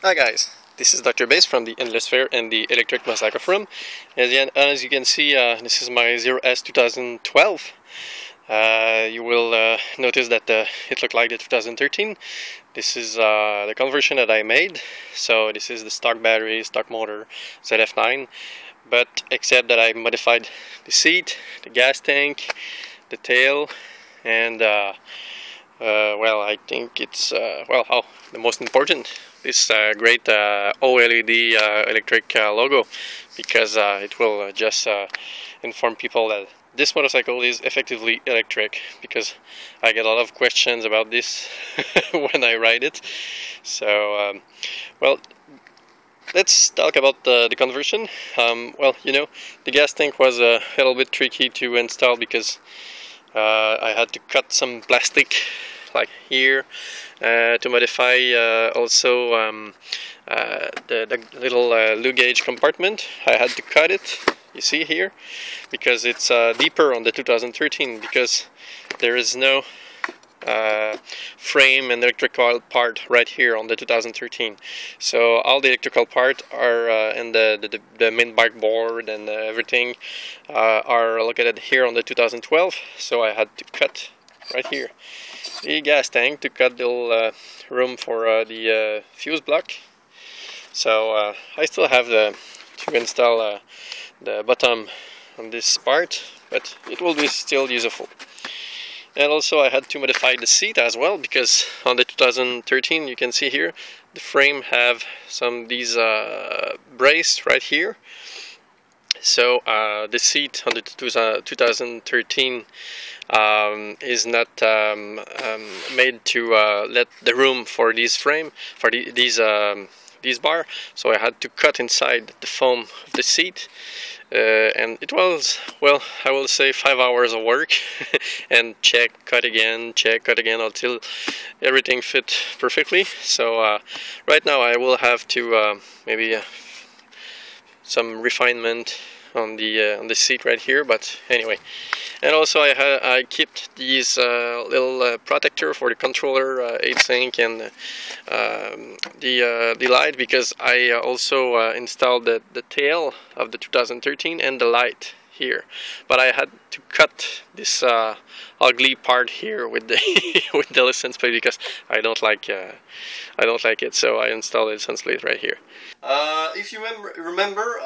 Hi guys, this is Doctorbass from the Endless Fair and the Electric Massacre Forum. As you can see, this is my 0S 2012. You will notice that it looked like the 2013. This is the conversion that I made. So this is the stock battery, stock motor, ZF9. But except that I modified the seat, the gas tank, the tail, and well, I think it's the most important, this great OLED electric logo, because it will just inform people that this motorcycle is effectively electric, because I get a lot of questions about this when I ride it. So well, let's talk about the conversion. Well, you know, the gas tank was a little bit tricky to install because I had to cut some plastic like here to modify also the little lug gauge compartment. I had to cut it, you see here, because it's deeper on the 2013, because there is no frame and electrical part right here on the 2013. So all the electrical part are and the main bike board and everything are located here on the 2012. So I had to cut right here the gas tank to cut the room for the fuse block. So I still have to install the bottom on this part, but it will be still useful. And also I had to modify the seat as well, because on the 2013 you can see here the frame have these brace right here. So the seat on the 2013 is not made to let the room for these frame, for these bar. So I had to cut inside the foam of the seat. And it was, well, I will say 5 hours of work and check, cut again until everything fit perfectly. So right now I will have to maybe some refinement on the seat right here, but anyway. And also I kept these little protector for the controller, heatsink, and the light, because I also installed the tail of the 2013 and the light here. But I had to cut this ugly part here with the with the license plate, because I don't like it. So I installed a license plate right here. If you remember,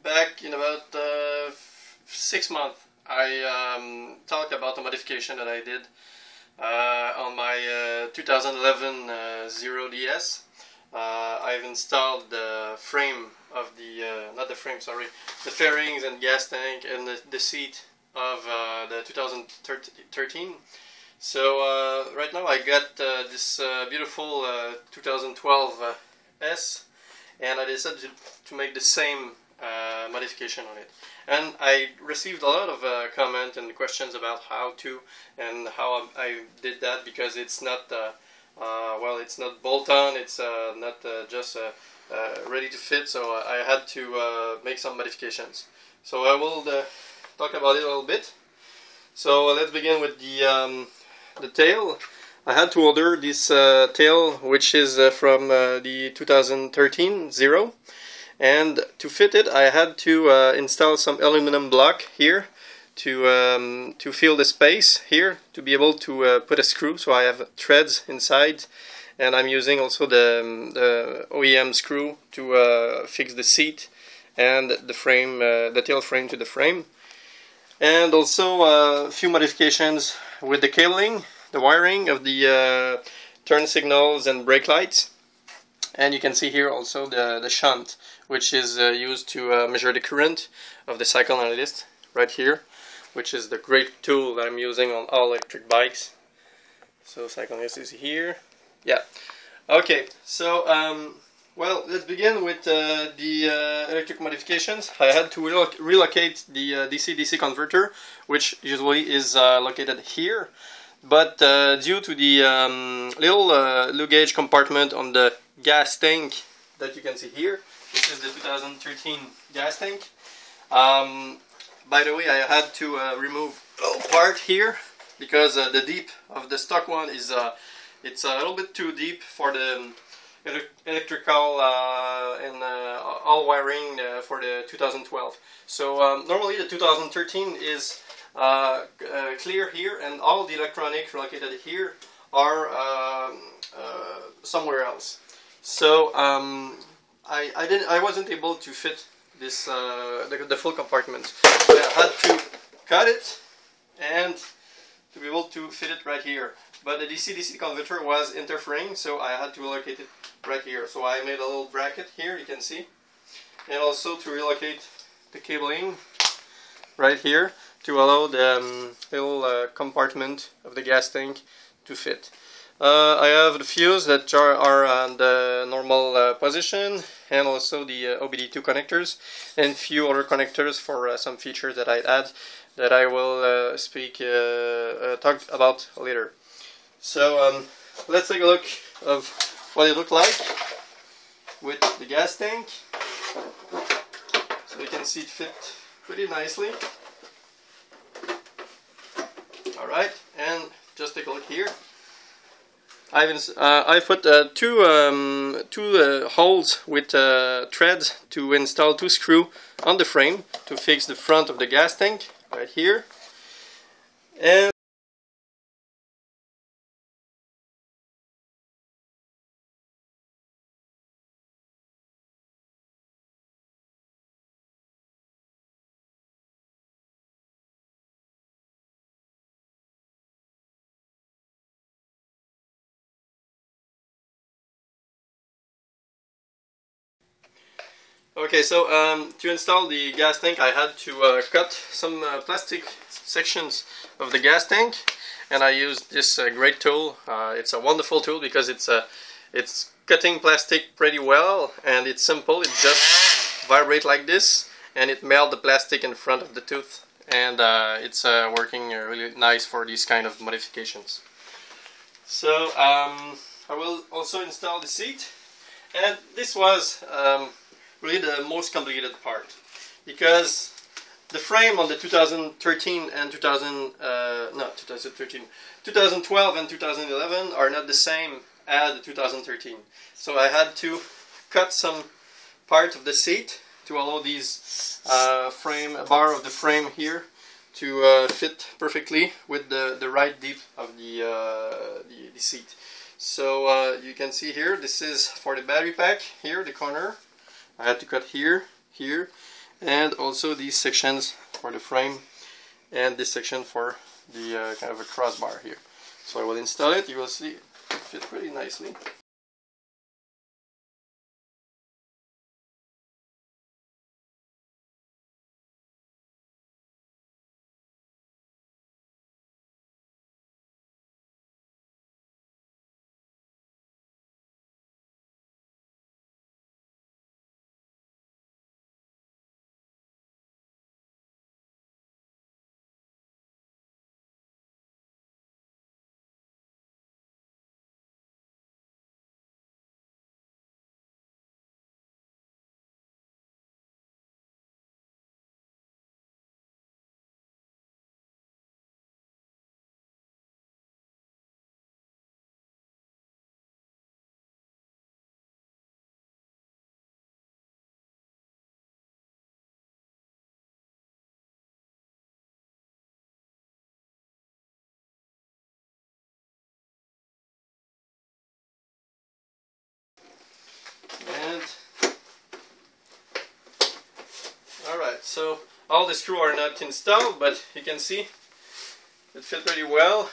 back in about 6 months, I talked about the modification that I did on my 2011 0DS. I've installed the frame of the, not the frame, sorry, the fairings and gas tank and the seat of the 2013. So right now I got this beautiful 2012 S, and I decided to make the same modification on it. And I received a lot of comments and questions about how to and how I did that, because it's not well, it's not bolt-on, it's not just ready to fit, so I had to make some modifications. So I will talk about it a little bit. So let's begin with the tail. I had to order this tail, which is from the 2013 Zero. And to fit it, I had to install some aluminum block here to fill the space here, to be able to put a screw. So I have threads inside, and I'm using also the OEM screw to fix the seat and the frame, the tail frame to the frame. And also a few modifications with the cabling, the wiring of the turn signals and brake lights. And you can see here also the shunt, which is used to measure the current of the cycle analyst right here, which is the great tool that I'm using on all electric bikes. So cycle analyst is here. Yeah. Okay. So well, let's begin with the electric modifications. I had to relocate the DC-DC converter, which usually is located here. But due to the little lug gauge compartment on the gas tank that you can see here, this is the 2013 gas tank. By the way, I had to remove a part here, because the deep of the stock one is it's a little bit too deep for the electrical and all wiring for the 2012. So normally the 2013 is clear here, and all the electronics located here are somewhere else. So I wasn't able to fit this the full compartment. So I had to cut it and to be able to fit it right here. But the DC-DC converter was interfering, so I had to relocate it right here. So I made a little bracket here, you can see, and also to relocate the cabling right here to allow the little compartment of the gas tank to fit. I have the fuse that are on the normal position, and also the OBD2 connectors, and few other connectors for some features that I add that I will talk about later. So let's take a look of what it looked like with the gas tank. So you can see it fit pretty nicely. Alright, and just take a look here. I put two holes with threads to install 2 screws on the frame to fix the front of the gas tank right here. And okay, so to install the gas tank, I had to cut some plastic sections of the gas tank, and I used this great tool. It's a wonderful tool because it's cutting plastic pretty well, and it's simple. It just vibrates like this, and it melts the plastic in front of the tooth, and it's working really nice for these kind of modifications. So I will also install the seat, and this was really the most complicated part, because the frame on the 2013 and 2012 and 2011 are not the same as the 2013. So I had to cut some part of the seat to allow these bar of the frame here to fit perfectly with the right depth of the seat. So you can see here, this is for the battery pack here, the corner. I had to cut here, here, and also these sections for the frame, and this section for the kind of a crossbar here. So I will install it. You will see it fit pretty nicely. And alright, so all the screws are not installed, but you can see it fit pretty well,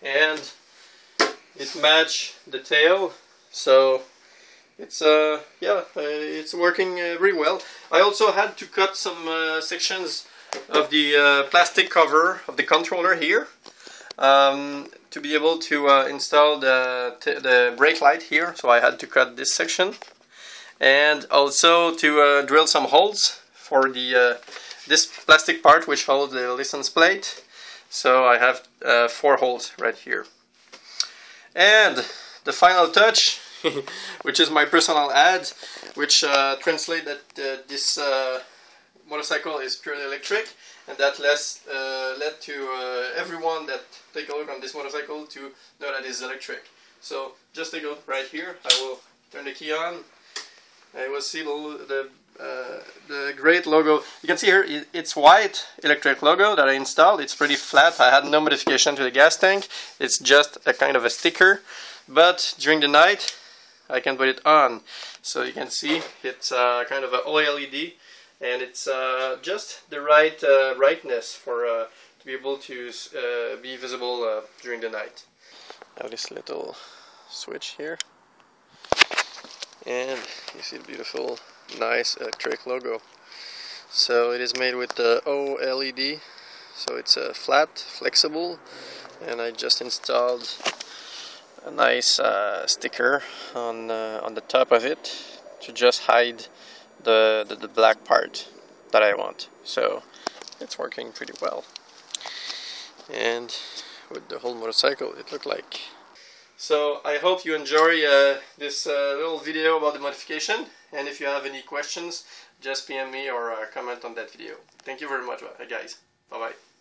and it matched the tail, so it's it's working really well. I also had to cut some sections of the plastic cover of the controller here to be able to install the brake light here. So I had to cut this section, and also to drill some holes for the this plastic part which holds the license plate. So I have 4 holes right here. And the final touch, which is my personal ad, which translates that this motorcycle is purely electric, and that led to everyone that take a look on this motorcycle to know that it's electric. So just take a look right here. I will turn the key on, I will see the great logo. You can see here it's white electric logo that I installed. It's pretty flat. I had no modification to the gas tank. It's just a kind of a sticker, but during the night I can put it on, so you can see it's kind of an OLED, and it's just the right brightness for to be able to be visible during the night. Now this little switch here, and you see the beautiful, nice electric logo. So it is made with the OLED, so it's flat, flexible, and I just installed a nice sticker on the top of it to just hide the black part that I want. So it's working pretty well. And with the whole motorcycle, it looked like. So I hope you enjoy this little video about the modification, and if you have any questions, just PM me or comment on that video. Thank you very much, guys. Bye bye.